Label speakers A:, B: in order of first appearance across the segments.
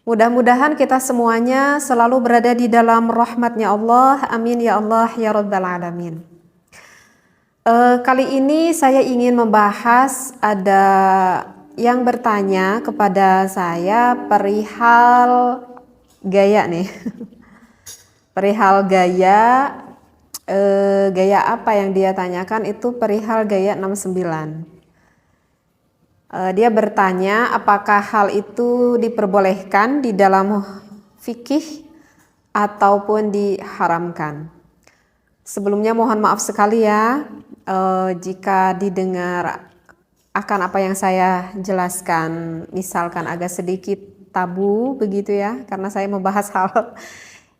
A: Mudah-mudahan kita semuanya selalu berada di dalam rahmatnya Allah. Amin ya Allah ya Rabbal Alamin. Kali ini saya ingin membahas, ada yang bertanya kepada saya perihal gaya nih. Perihal gaya, gaya apa yang dia tanyakan itu perihal gaya 69. Dia bertanya apakah hal itu diperbolehkan di dalam fikih ataupun diharamkan. Sebelumnya mohon maaf sekali ya jika didengar akan apa yang saya jelaskan misalkan agak sedikit tabu begitu ya, karena saya membahas hal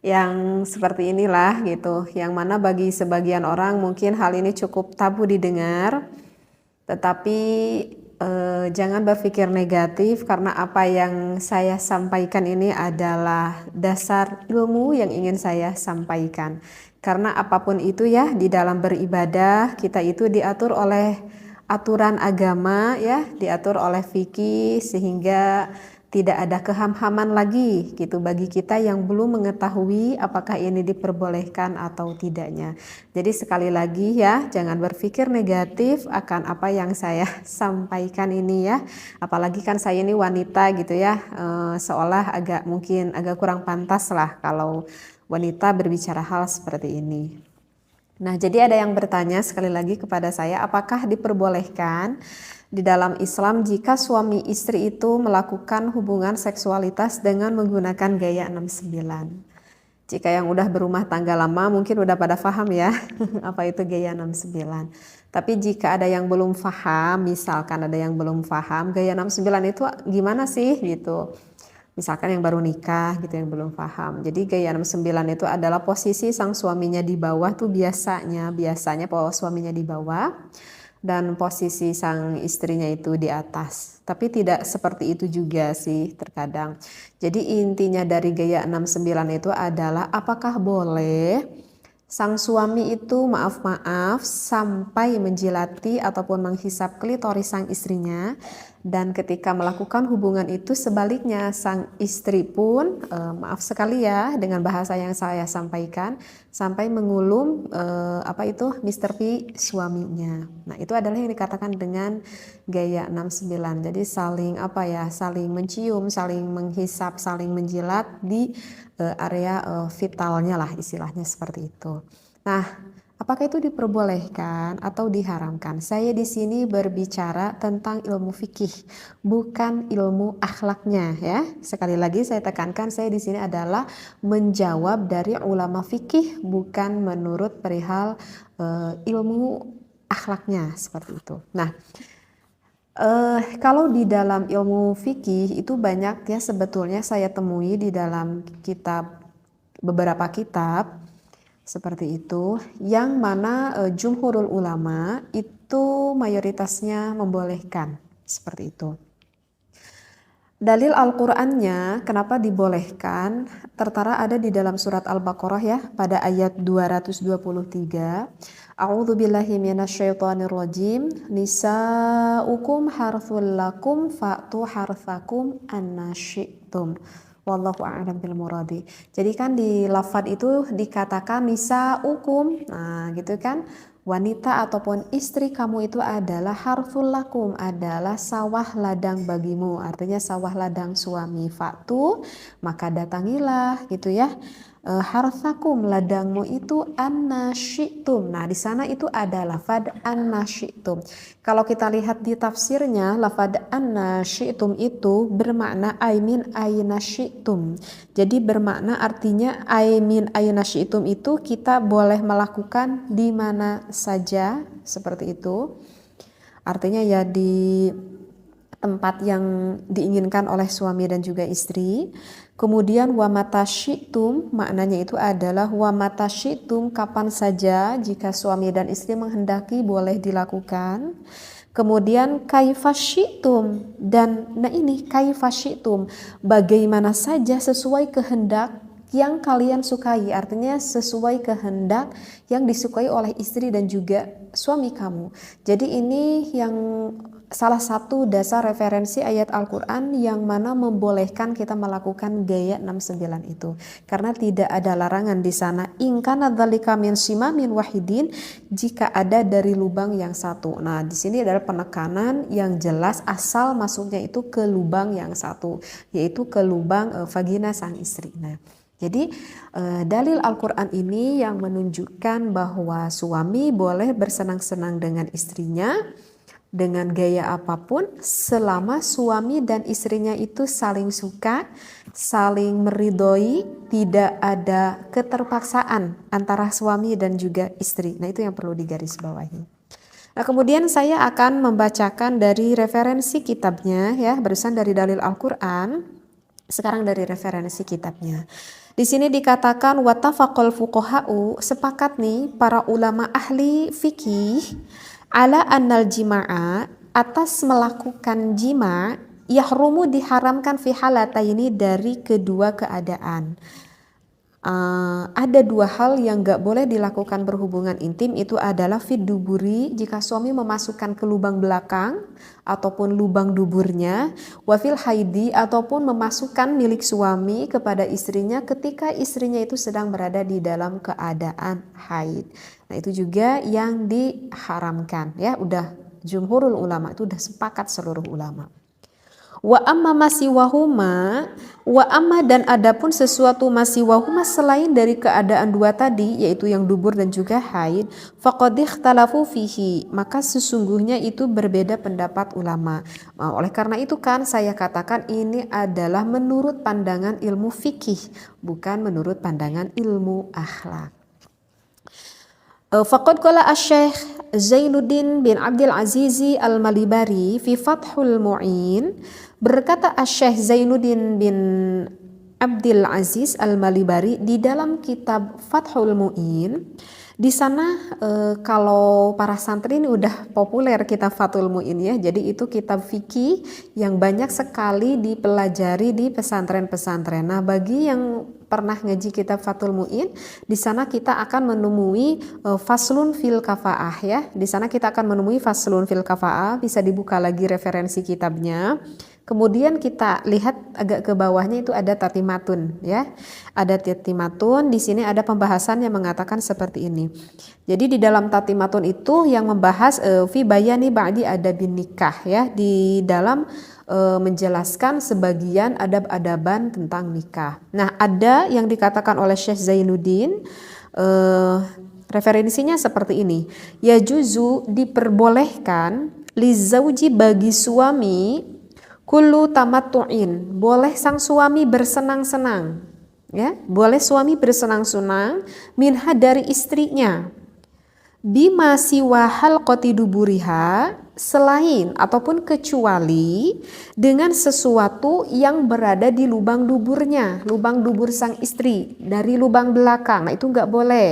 A: yang seperti inilah gitu, yang mana bagi sebagian orang mungkin hal ini cukup tabu didengar, tetapi jangan berpikir negatif karena apa yang saya sampaikan ini adalah dasar ilmu yang ingin saya sampaikan. Karena apapun itu ya, di dalam beribadah kita itu diatur oleh aturan agama ya, diatur oleh fikih, sehingga tidak ada kehamhaman lagi gitu bagi kita yang belum mengetahui apakah ini diperbolehkan atau tidaknya. Jadi sekali lagi ya, jangan berpikir negatif akan apa yang saya sampaikan ini ya. Apalagi kan saya ini wanita gitu ya, seolah mungkin agak kurang pantas lah kalau wanita berbicara hal seperti ini. Nah, jadi ada yang bertanya sekali lagi kepada saya, apakah diperbolehkan di dalam Islam jika suami istri itu melakukan hubungan seksualitas dengan menggunakan gaya 69? Jika yang udah berumah tangga lama mungkin udah pada paham ya apa itu gaya 69. Tapi jika ada yang belum paham, misalkan ada yang belum paham gaya 69 itu gimana sih gitu. Misalkan yang baru nikah gitu yang belum paham. Jadi gaya 69 itu adalah posisi sang suaminya di bawah tuh biasanya bahwa suaminya di bawah dan posisi sang istrinya itu di atas. Tapi tidak seperti itu juga sih terkadang. Jadi intinya dari gaya 69 itu adalah apakah boleh sang suami itu maaf-maaf sampai menjilati ataupun menghisap klitoris sang istrinya, dan ketika melakukan hubungan itu sebaliknya sang istri pun maaf sekali ya dengan bahasa yang saya sampaikan sampai mengulum Mr. P suaminya. Nah, itu adalah yang dikatakan dengan gaya 69. Jadi saling saling mencium, saling menghisap, saling menjilat di area vitalnya lah istilahnya seperti itu. Nah, apakah itu diperbolehkan atau diharamkan? Saya di sini berbicara tentang ilmu fikih, bukan ilmu akhlaknya ya. Sekali lagi saya tekankan, saya di sini adalah menjawab dari ulama fikih, bukan menurut perihal ilmu akhlaknya seperti itu. Nah, kalau di dalam ilmu fikih itu banyak ya sebetulnya saya temui di dalam beberapa kitab seperti itu, yang mana jumhurul ulama itu mayoritasnya membolehkan seperti itu. Dalil Al-Qur'annya kenapa dibolehkan tertera ada di dalam surat Al-Baqarah ya, pada ayat 223. A'udzu billahi minasyaitonir rajim. Nisa'ukum harthul lakum fa'tu harthakum anna syi'tum. Wallahu a'lam bil muradi. Jadi kan di lafaz itu dikatakan nisa'ukum. Nah, gitu kan? Wanita ataupun istri kamu itu adalah harful lakum, adalah sawah ladang bagimu. Artinya sawah ladang suami. Faktu, maka datangilah gitu ya. Harthakum, ladangmu itu anna syi'tum. Nah, di sana itu ada lafad anna syi'tum. Kalau kita lihat di tafsirnya, lafad anna syi'tum itu bermakna aimin ayna syi'tum. Jadi bermakna artinya aimin ayna syi'tum itu kita boleh melakukan di mana saja seperti itu. Artinya ya di tempat yang diinginkan oleh suami dan juga istri. Kemudian wa mata syi'tum, maknanya itu adalah wa mata syi'tum, kapan saja jika suami dan istri menghendaki boleh dilakukan. Kemudian kaifa syi'tum, dan nah ini kaifa syi'tum, bagaimana saja sesuai kehendak yang kalian sukai, artinya sesuai kehendak yang disukai oleh istri dan juga suami kamu. Jadi ini yang salah satu dasar referensi ayat Al-Quran yang mana membolehkan kita melakukan gaya 69 itu. Karena tidak ada larangan di sana. In kana dzalika min simamin wahidin, jika ada dari lubang yang satu. Nah, di sini adalah penekanan yang jelas asal masuknya itu ke lubang yang satu, yaitu ke lubang vagina sang istri. Nah, jadi dalil Al-Quran ini yang menunjukkan bahwa suami boleh bersenang-senang dengan istrinya dengan gaya apapun selama suami dan istrinya itu saling suka, saling meridhoi, tidak ada keterpaksaan antara suami dan juga istri. Nah, itu yang perlu digarisbawahi. Nah, kemudian saya akan membacakan dari referensi kitabnya ya, barusan dari dalil Al-Quran, sekarang dari referensi kitabnya. Di sini dikatakan wattafaqal fuqaha'u, sepakat nih para ulama ahli fikih ala annal jima'a, atas melakukan jima, yahrumu diharamkan fi halataini, dari kedua keadaan. Ada dua hal yang gak boleh dilakukan berhubungan intim, itu adalah fid duburi, jika suami memasukkan ke lubang belakang ataupun lubang duburnya, wafil haidi, ataupun memasukkan milik suami kepada istrinya ketika istrinya itu sedang berada di dalam keadaan haid. Nah, itu juga yang diharamkan ya, udah jumhurul ulama, itu udah sepakat seluruh ulama. Wa amma masiwahuma, wa amma dan adapun sesuatu masiwahuma selain dari keadaan dua tadi, yaitu yang dubur dan juga haid, faqad ikhtalafu fihi, maka sesungguhnya itu berbeda pendapat ulama. Oleh karena itu kan saya katakan ini adalah menurut pandangan ilmu fikih, bukan menurut pandangan ilmu akhlak. Faqad qala asy-Syaikh Zainuddin bin Abdul Aziz Al-Malibari fi Fathul Mu'in, berkata asy-Syaikh Zainuddin bin Abdul Aziz Al-Malibari di dalam kitab Fathul Mu'in. Di sana kalau para santri ini udah populer kitab Fathul Mu'in ya. Jadi itu kitab fikih yang banyak sekali dipelajari di pesantren-pesantren. Nah, bagi yang pernah ngaji kitab Fathul Mu'in, di sana kita akan menemui faslun fil kafa'ah ya. Di sana kita akan menemui faslun fil kafa'ah, bisa dibuka lagi referensi kitabnya. Kemudian kita lihat agak ke bawahnya itu ada tatimatun ya. Ada tatimatun, di sini ada pembahasan yang mengatakan seperti ini. Jadi di dalam tatimatun itu yang membahas fi bayani ba'di adabin nikah ya, di dalam menjelaskan sebagian adab-adaban tentang nikah. Nah, ada yang dikatakan oleh Syekh Zainuddin, referensinya seperti ini. Ya juzu, diperbolehkan lizauji, bagi suami, kullu tamattu'in, boleh sang suami bersenang-senang ya, boleh suami bersenang-senang minha, dari istrinya, bima siwa halqati duburiha, selain ataupun kecuali dengan sesuatu yang berada di lubang duburnya, lubang dubur sang istri, dari lubang belakang. Nah, itu nggak boleh.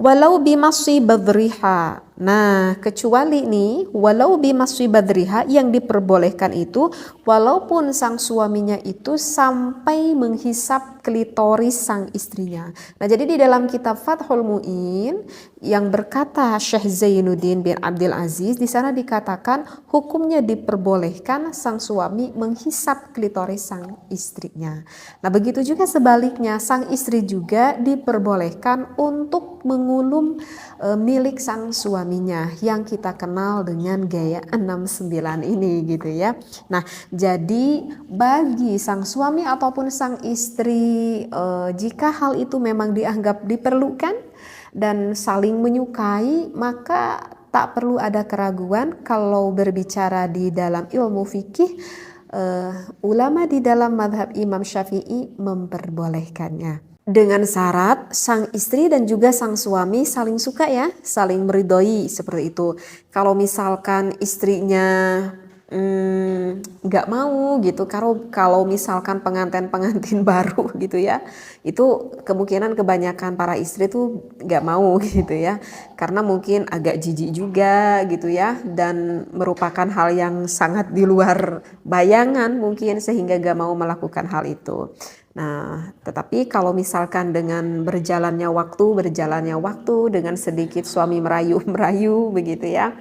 A: Walau bimasi badriha, nah kecuali nih walau bimasi badriha, yang diperbolehkan itu walaupun sang suaminya itu sampai menghisap klitoris sang istrinya. Nah, jadi di dalam kitab Fathul Mu'in yang berkata Syekh Zainuddin bin Abdul Aziz, di sana dikatakan hukumnya diperbolehkan sang suami menghisap klitoris sang istrinya. Nah, begitu juga sebaliknya, sang istri juga diperbolehkan untuk mengulum milik sang suaminya yang kita kenal dengan gaya 69 ini gitu ya. Nah, jadi bagi sang suami ataupun sang istri, jika hal itu memang dianggap diperlukan dan saling menyukai, maka tak perlu ada keraguan kalau berbicara di dalam ilmu fikih, ulama di dalam madhab Imam Syafi'i memperbolehkannya. Dengan syarat sang istri dan juga sang suami saling suka ya, saling meridhoi seperti itu. Kalau misalkan istrinya nggak mau gitu, kalau misalkan pengantin baru gitu ya, itu kemungkinan kebanyakan para istri tuh nggak mau gitu ya, karena mungkin agak jijik juga gitu ya, dan merupakan hal yang sangat di luar bayangan mungkin, sehingga nggak mau melakukan hal itu. Nah, tetapi kalau misalkan dengan berjalannya waktu dengan sedikit suami merayu begitu ya,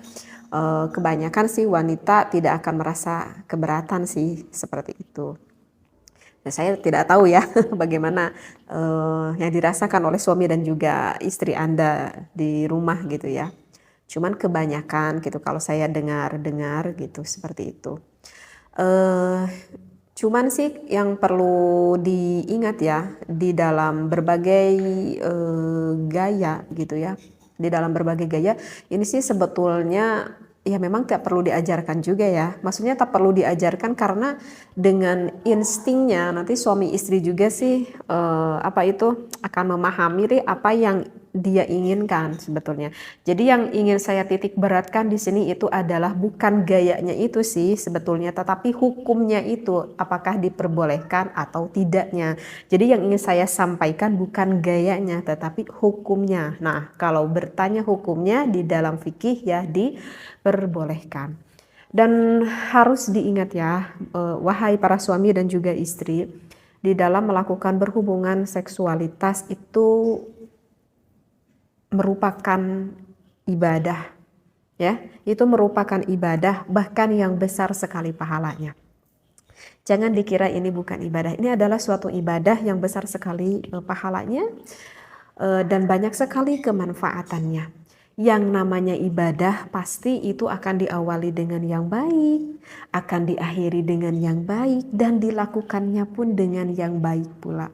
A: kebanyakan sih wanita tidak akan merasa keberatan sih seperti itu. Nah, saya tidak tahu ya bagaimana yang dirasakan oleh suami dan juga istri Anda di rumah gitu ya. Cuman kebanyakan gitu kalau saya dengar gitu seperti itu. Eh, Cuman sih yang perlu diingat ya di dalam berbagai gaya gitu ya. Di dalam berbagai gaya ini sih sebetulnya ya memang tidak perlu diajarkan juga ya. Maksudnya tak perlu diajarkan karena dengan instingnya nanti suami istri juga sih apa itu akan memahami apa yang dia inginkan sebetulnya. Jadi yang ingin saya titik beratkan di sini itu adalah bukan gayanya itu sih sebetulnya, tetapi hukumnya itu apakah diperbolehkan atau tidaknya. Jadi yang ingin saya sampaikan bukan gayanya, tetapi hukumnya. Nah, kalau bertanya hukumnya di dalam fikih ya diperbolehkan. Dan harus diingat ya, wahai para suami dan juga istri, di dalam melakukan berhubungan seksualitas itu merupakan ibadah ya, itu merupakan ibadah bahkan yang besar sekali pahalanya. Jangan dikira ini bukan ibadah, ini adalah suatu ibadah yang besar sekali pahalanya dan banyak sekali kemanfaatannya. Yang namanya ibadah pasti itu akan diawali dengan yang baik, akan diakhiri dengan yang baik dan dilakukannya pun dengan yang baik pula.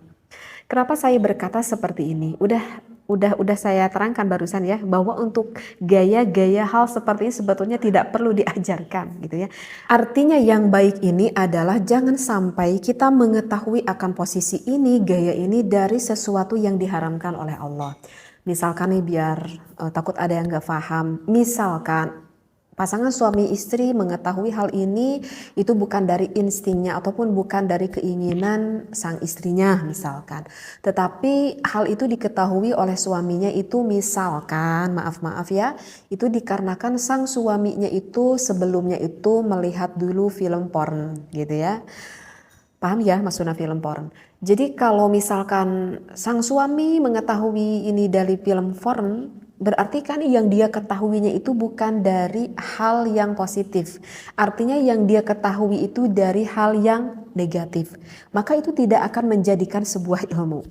A: Kenapa saya berkata seperti ini? Udah saya terangkan barusan ya bahwa untuk gaya-gaya hal seperti ini sebetulnya tidak perlu diajarkan gitu ya. Artinya yang baik ini adalah jangan sampai kita mengetahui akan posisi ini, gaya ini dari sesuatu yang diharamkan oleh Allah. Misalkan nih biar takut ada yang gak paham. Misalkan pasangan suami istri mengetahui hal ini itu bukan dari instingnya ataupun bukan dari keinginan sang istrinya misalkan. Tetapi hal itu diketahui oleh suaminya itu misalkan, maaf ya, itu dikarenakan sang suaminya itu sebelumnya itu melihat dulu film porn gitu ya. Paham ya maksudnya film porn. Jadi kalau misalkan sang suami mengetahui ini dari film porn, berarti kan yang dia ketahuinya itu bukan dari hal yang positif. Artinya yang dia ketahui itu dari hal yang negatif. Maka itu tidak akan menjadikan sebuah ilmu.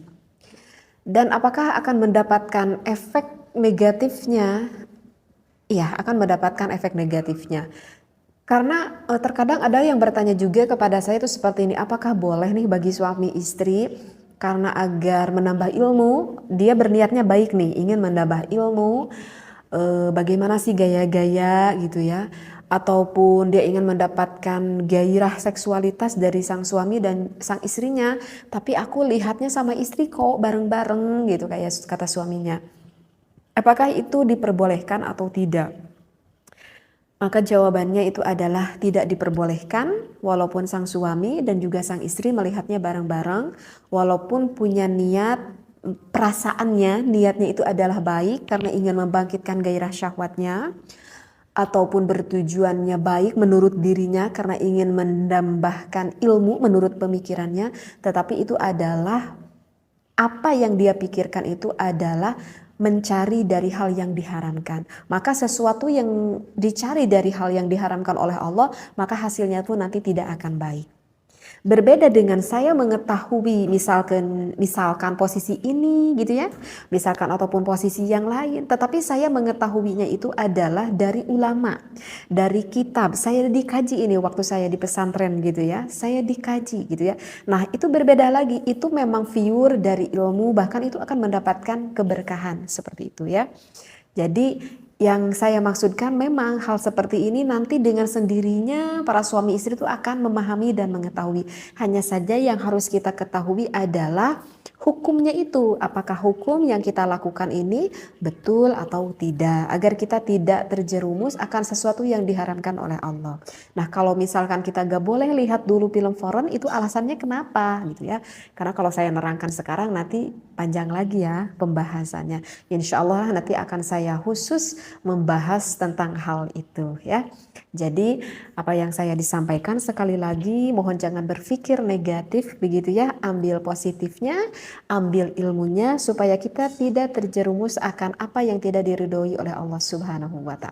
A: Dan apakah akan mendapatkan efek negatifnya? Iya, akan mendapatkan efek negatifnya. Karena terkadang ada yang bertanya juga kepada saya itu seperti ini, apakah boleh nih bagi suami istri karena agar menambah ilmu, dia berniatnya baik nih, ingin menambah ilmu, bagaimana sih gaya-gaya gitu ya, ataupun dia ingin mendapatkan gairah seksualitas dari sang suami dan sang istrinya, tapi aku lihatnya sama istri kok bareng-bareng gitu kayak kata suaminya. Apakah itu diperbolehkan atau tidak? Maka jawabannya itu adalah tidak diperbolehkan walaupun sang suami dan juga sang istri melihatnya bareng-bareng, walaupun punya niat, perasaannya, niatnya itu adalah baik karena ingin membangkitkan gairah syahwatnya, ataupun bertujuannya baik menurut dirinya karena ingin menambahkan ilmu menurut pemikirannya, tetapi itu adalah apa yang dia pikirkan itu adalah mencari dari hal yang diharamkan. Maka sesuatu yang dicari dari hal yang diharamkan oleh Allah, maka hasilnya pun nanti tidak akan baik. Berbeda dengan saya mengetahui misalkan posisi ini gitu ya, misalkan ataupun posisi yang lain, tetapi saya mengetahuinya itu adalah dari ulama, dari kitab. Saya dikaji ini waktu saya di pesantren gitu ya, saya dikaji gitu ya. Nah itu berbeda lagi, itu memang pure dari ilmu, bahkan itu akan mendapatkan keberkahan seperti itu ya. Jadi yang saya maksudkan memang hal seperti ini nanti dengan sendirinya para suami istri itu akan memahami dan mengetahui. Hanya saja yang harus kita ketahui adalah hukumnya itu. Apakah hukum yang kita lakukan ini betul atau tidak. Agar kita tidak terjerumus akan sesuatu yang diharamkan oleh Allah. Nah kalau misalkan kita gak boleh lihat dulu film foreign itu alasannya kenapa gitu ya. Karena kalau saya nerangkan sekarang nanti panjang lagi ya pembahasannya. Insya Allah nanti akan saya khusus membahas tentang hal itu ya. Jadi apa yang saya disampaikan sekali lagi mohon jangan berpikir negatif begitu ya, ambil positifnya, ambil ilmunya supaya kita tidak terjerumus akan apa yang tidak diridhoi oleh Allah Subhanahu wa taala.